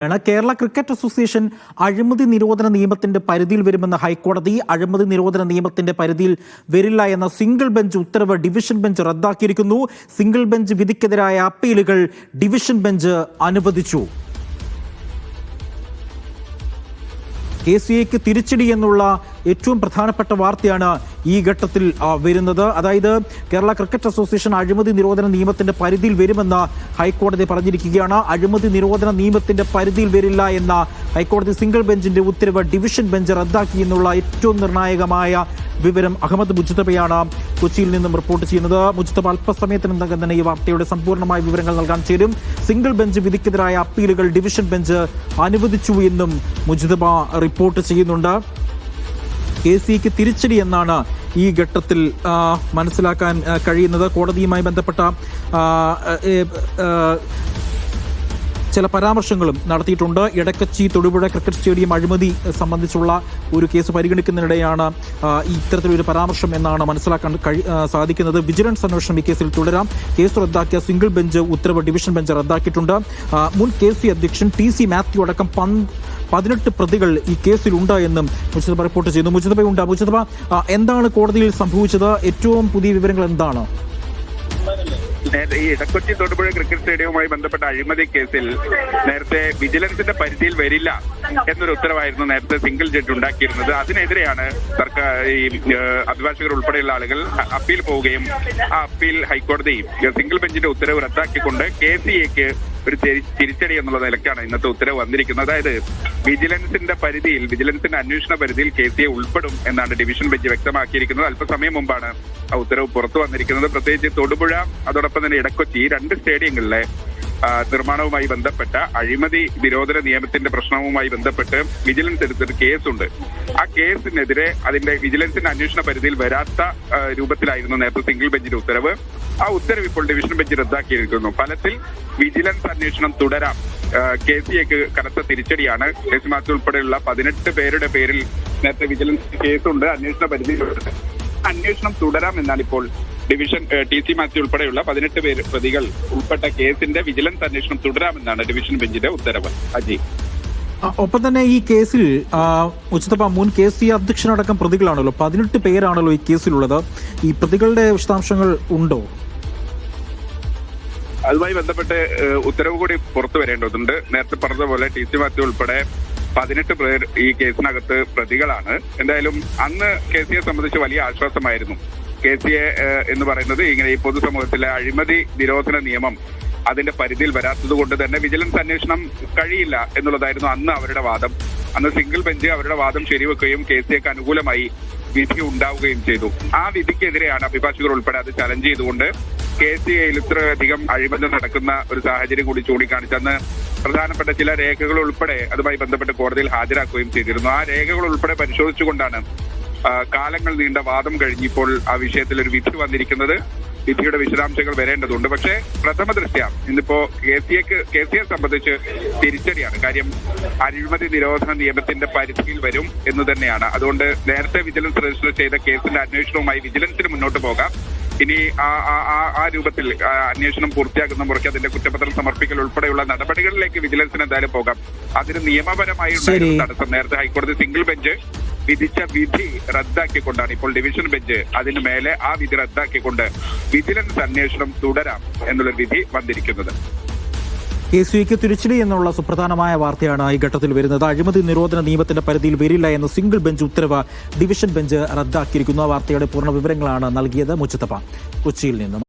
Kerala cricket association അഴിമതി നിരോധന നിയമത്തിന്റെ പരിധിയിൽ വരുമെന്ന ഹൈക്കോടതി അഴിമതി നിരോധന നിയമത്തിന്റെ പരിധിയിൽ വരില്ല എന്ന സിംഗിൾ ബെഞ്ച് ഉത്തരവ് ഡിവിഷൻ ബെഞ്ച് റദ്ദാക്കിയിരിക്കുന്നു. സിംഗിൾ ബെഞ്ച് വിധിക്കെതിരായ അപ്പീലുകൾ ഡിവിഷൻ ബെഞ്ച് അനുവദിച്ചു. KCAക്ക് തിരിച്ചടി എന്നുള്ള ഏറ്റവും പ്രധാനപ്പെട്ട വാർത്തയാണ് ഈ ഘട്ടത്തിൽ വരുന്നത്. അതായത് കേരള ക്രിക്കറ്റ് അസോസിയേഷൻ അഴിമതി നിരോധന നിയമത്തിന്റെ പരിധിയിൽ വരുമെന്ന് ഹൈക്കോടതി പറഞ്ഞിരിക്കുകയാണ്. അഴിമതി നിരോധന നിയമത്തിന്റെ പരിധിയിൽ വരില്ല എന്ന ഹൈക്കോടതി സിംഗിൾ ബെഞ്ചിന്റെ ഉത്തരവ് ഡിവിഷൻ ബെഞ്ച് റദ്ദാക്കി എന്നുള്ള ഏറ്റവും നിർണായകമായ വിവരം അഹമ്മദ് മുജ്തബയാണ് കൊച്ചിയിൽ നിന്നും റിപ്പോർട്ട് ചെയ്യുന്നത്. മുജ്തബ അല്പസമയത്തിനകം തന്നെ ഈ വാർത്തയുടെ സമ്പൂർണ്ണമായ വിവരങ്ങൾ നൽകാൻ ചേരും. സിംഗിൾ ബെഞ്ച് വിധിക്കെതിരായ അപ്പീലുകൾ ഡിവിഷൻ ബെഞ്ച് അനുവദിച്ചു എന്നും മുജ്തബ റിപ്പോർട്ട് ചെയ്യുന്നുണ്ട്. KCAക്ക് തിരിച്ചടി എന്നാണ് ഈ ഘട്ടത്തിൽ മനസ്സിലാക്കാൻ കഴിയുന്നത്. കോടതിയുമായി ബന്ധപ്പെട്ട ചില പരാമർശങ്ങളും നടത്തിയിട്ടുണ്ട്. ഇടക്കച്ചി തൊടുപുഴ ക്രിക്കറ്റ് സ്റ്റേഡിയം അഴിമതി സംബന്ധിച്ചുള്ള ഒരു കേസ് പരിഗണിക്കുന്നതിനിടെയാണ് ഇത്തരത്തിലൊരു പരാമർശം എന്നാണ് മനസ്സിലാക്കാൻ സാധിക്കുന്നത്. വിജിലൻസ് അന്വേഷണം ഈ കേസിൽ തുടരാം. കേസ് റദ്ദാക്കിയ സിംഗിൾ ബെഞ്ച് ഉത്തരവ് ഡിവിഷൻ ബെഞ്ച് റദ്ദാക്കിയിട്ടുണ്ട്. മുൻ KC അധ്യക്ഷൻ TC മാത്യു അടക്കം 18 പ്രതികൾ ഈ കേസിലുണ്ട് എന്നും മുജ്തബ റിപ്പോർട്ട് ചെയ്യുന്നു. മുജ്തബ, എന്താണ് കോടതിയിൽ സംഭവിച്ചത്? ഏറ്റവും പുതിയ വിവരങ്ങൾ എന്താണ്? ഈ ഇടക്കൊച്ചി തൊടുപുഴ ക്രിക്കറ്റ് സ്റ്റേഡിയവുമായി ബന്ധപ്പെട്ട അഴിമതി കേസിൽ നേരത്തെ വിജിലൻസിന്റെ പരിധിയിൽ വരില്ല എന്നൊരു ഉത്തരവായിരുന്നു നേരത്തെ സിംഗിൾ ജഡ്ജ് ഉണ്ടാക്കിയിരുന്നത്. അതിനെതിരെയാണ് സർക്കാർ ഈ അഭിഭാഷകർ ഉൾപ്പെടെയുള്ള ആളുകൾ അപ്പീൽ പോവുകയും ആ അപ്പീൽ ഹൈക്കോടതി സിംഗിൾ ബെഞ്ചിന്റെ ഉത്തരവ് റദ്ദാക്കിക്കൊണ്ട് KCAക്ക് ഒരു തിരിച്ചടി എന്നുള്ള നിലയ്ക്കാണ് ഇന്നത്തെ ഉത്തരവ് വന്നിരിക്കുന്നത്. അതായത് വിജിലൻസിന്റെ അന്വേഷണ പരിധിയിൽ KCA ഉൾപ്പെടും എന്നാണ് ഡിവിഷൻ ബെഞ്ച് വ്യക്തമാക്കിയിരിക്കുന്നത്. അല്പസമയം മുമ്പാണ് ആ ഉത്തരവ് പുറത്തു വന്നിരിക്കുന്നത്. പ്രത്യേകിച്ച് തൊടുപുഴ അതോടൊപ്പം തന്നെ ഇടക്കൊച്ചി രണ്ട് സ്റ്റേഡിയങ്ങളിലെ നിർമ്മാണവുമായി ബന്ധപ്പെട്ട അഴിമതി നിരോധന നിയമത്തിന്റെ പ്രശ്നവുമായി ബന്ധപ്പെട്ട് വിജിലൻസ് എടുത്തൊരു കേസുണ്ട്. ആ കേസിനെതിരെ അതിന്റെ വിജിലൻസിന്റെ അന്വേഷണ പരിധിയിൽ വരാത്ത രൂപത്തിലായിരുന്നു നേരത്തെ സിംഗിൾ ബെഞ്ചിന്റെ ഉത്തരവ്. ആ ഉത്തരവ് ഇപ്പോൾ ഡിവിഷൻ ബെഞ്ച് റദ്ദാക്കിയിരിക്കുന്നു. ഫലത്തിൽ വിജിലൻസ് അന്വേഷണം തുടരാം. KCAക്ക് കനത്ത തിരിച്ചടിയാണ്. KC മാത്യു ഉൾപ്പെടെയുള്ള 18 പേരുടെ പേരിൽ നേരത്തെ വിജിലൻസ് കേസുണ്ട്. അന്വേഷണം തുടരാം എന്നാണ് ഇപ്പോൾ ഡിവിഷൻ TC മാത്യു ഉൾപ്പെടെയുള്ള 18 പ്രതികൾ ഉൾപ്പെട്ട കേസിന്റെ വിജിലൻസ് അന്വേഷണം തുടരാമെന്നാണ് ഡിവിഷൻ ബെഞ്ചിന്റെ ഉത്തരവ്. അജി, ഒപ്പം തന്നെ ഈ കേസിൽ മുജ്തബ മുൻ KC അധ്യക്ഷനടക്കം പ്രതികളാണല്ലോ, 18 പേരാണല്ലോ ഈ കേസിലുള്ളത്. ഈ പ്രതികളുടെ വിശദാംശങ്ങൾ ഉണ്ടോ? അതുമായി ബന്ധപ്പെട്ട് ഉത്തരവ് കൂടി പുറത്തു വരേണ്ടതുണ്ട്. നേരത്തെ പറഞ്ഞതുപോലെ TC മാത്യു ഉൾപ്പെടെ 18 പേർ ഈ കേസിനകത്ത് പ്രതികളാണ്. എന്തായാലും അന്ന് KCA സംബന്ധിച്ച് വലിയ ആശ്വാസമായിരുന്നു. KCA എന്ന് പറയുന്നത് ഇങ്ങനെ ഈ പൊതുസമൂഹത്തിലെ അഴിമതി നിരോധന നിയമം അതിന്റെ പരിധിയിൽ വരാത്തത് കൊണ്ട് തന്നെ വിജിലൻസ് അന്വേഷണം കഴിയില്ല എന്നുള്ളതായിരുന്നു അന്ന് അവരുടെ വാദം. അന്ന് സിംഗിൾ ബെഞ്ച് അവരുടെ വാദം ശരിവെക്കുകയും KCAക്ക് അനുകൂലമായി വിധി ഉണ്ടാവുകയും ചെയ്തു. ആ വിധിക്കെതിരെയാണ് അഭിഭാഷകർ ഉൾപ്പെടെ അത് ചലഞ്ച് ചെയ്തുകൊണ്ട് KCAയിൽ ഇത്രയധികം അഴിമതി നടക്കുന്ന ഒരു സാഹചര്യം കൂടി ചൂണ്ടിക്കാണിച്ച് അന്ന് പ്രധാനപ്പെട്ട ചില രേഖകൾ ഉൾപ്പെടെ അതുമായി ബന്ധപ്പെട്ട് കോടതിയിൽ ഹാജരാക്കുകയും ചെയ്തിരുന്നു. ആ രേഖകൾ ഉൾപ്പെടെ പരിശോധിച്ചുകൊണ്ടാണ് കാലങ്ങൾ നീണ്ട വാദം കഴിഞ്ഞിപ്പോൾ ആ വിഷയത്തിൽ ഒരു വിധി വന്നിരിക്കുന്നത്. വിധിയുടെ വിശദാംശങ്ങൾ വരേണ്ടതുണ്ട്. പക്ഷേ പ്രഥമ ദൃഷ്ട്യാ ഇന്നിപ്പോ KCA സംബന്ധിച്ച് തിരിച്ചടിയാണ്. കാര്യം അഴിമതി നിരോധന നിയമത്തിന്റെ പരിധിയിൽ വരും എന്ന് തന്നെയാണ്. അതുകൊണ്ട് നേരത്തെ വിജിലൻസ് രജിസ്റ്റർ ചെയ്ത കേസിന്റെ അന്വേഷണവുമായി വിജിലൻസിന് മുന്നോട്ട് പോകാം. ഇനി ആ രൂപത്തിൽ അന്വേഷണം പൂർത്തിയാക്കുന്ന മുറയ്ക്ക് അതിന്റെ കുറ്റപത്രം സമർപ്പിക്കൽ ഉൾപ്പെടെയുള്ള നടപടികളിലേക്ക് വിജിലൻസിന് എന്തായാലും പോകാം. അതിന് നിയമപരമായി ഉണ്ടായിരുന്ന തടസ്സം നേരത്തെ ഹൈക്കോടതി സിംഗിൾ ബെഞ്ച് വിധിച്ച വിധി റദ്ദാക്കിക്കൊണ്ടാണ് ഇപ്പോൾ ഡിവിഷൻ ബെഞ്ച് അതിന് മേലെ ആ വിധി റദ്ദാക്കിക്കൊണ്ട് വിജിലൻസ് അന്വേഷണം തുടരാം എന്നുള്ള വിധി വന്നിരിക്കുന്നത്. KCAക്ക് തിരിച്ചടി എന്നുള്ള സുപ്രധാനമായ വാർത്തയാണ് ഈ ഘട്ടത്തിൽ വരുന്നത്. അഴിമതി നിരോധന നിയമത്തിന്റെ പരിധിയിൽ വരില്ല എന്ന സിംഗിൾ ബെഞ്ച് ഉത്തരവ് ഡിവിഷൻ ബെഞ്ച് റദ്ദാക്കിയിരിക്കുന്നു. ആ വാർത്തയുടെ പൂർണ്ണ വിവരങ്ങളാണ് നൽകിയത് മുജ്തബ കൊച്ചിയിൽ നിന്നും.